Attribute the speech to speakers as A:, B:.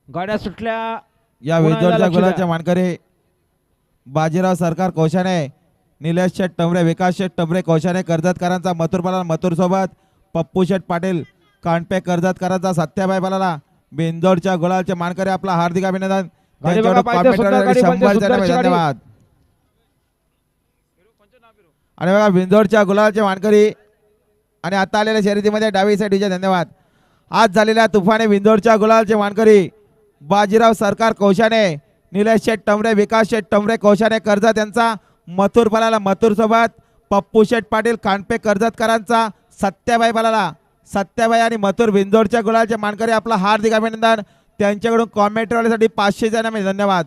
A: गाड्या सुटल्या
B: या
A: पुन्हा एकदा
B: विंजोडच्या
A: लक्ष
B: गुलालचे
A: द्या.
B: मानकरी बाजीराव सरकार कोशाने, निलेश शेठ टमरे, विकास शेठ टमरे कोशाने कर्जतकरांचा मथुरपाला मथुर सोबत पप्पू शेठ पाटील कांडपे कर्जतकरांचा सत्याबाई बालाला बिंदोडच्या गुलालचे मानकरी आपला हार्दिक अभिनंदन.
A: गाडी बघा
B: त्यांच्याकडून
A: पाहिजे सुद्धा गाडी
B: कॉमेंटरसाठी
A: बनते
B: 100
A: सुंदरची
B: जणांना
A: गाडी.
B: धन्यवाद. आणि बघा बिंदोडच्या गुलालचे मानकरी आणि आता आलेल्या शर्यतीमध्ये डावी साईडचे धन्यवाद. आज झालेल्या तुफाने बिंदोडच्या गुलालचे मानकरी बाजीराव सरकार कोशाने, निलेश शेठ टमरे, विकास शेठ टमरे कोशाने कर्जत यांचा मथुर पलाला मथुर सोबत पप्पू शेठ पाटील कांडपे कर्जतकरांचा सत्याबाई पलाला सत्याबाई आणि मथुर बिंदोडच्या गुलालचे मानकरी आपला हार्दिक अभिनंदन. त्यांच्याकडून कॉमेंटरीसाठी 500 जणांना धन्यवाद.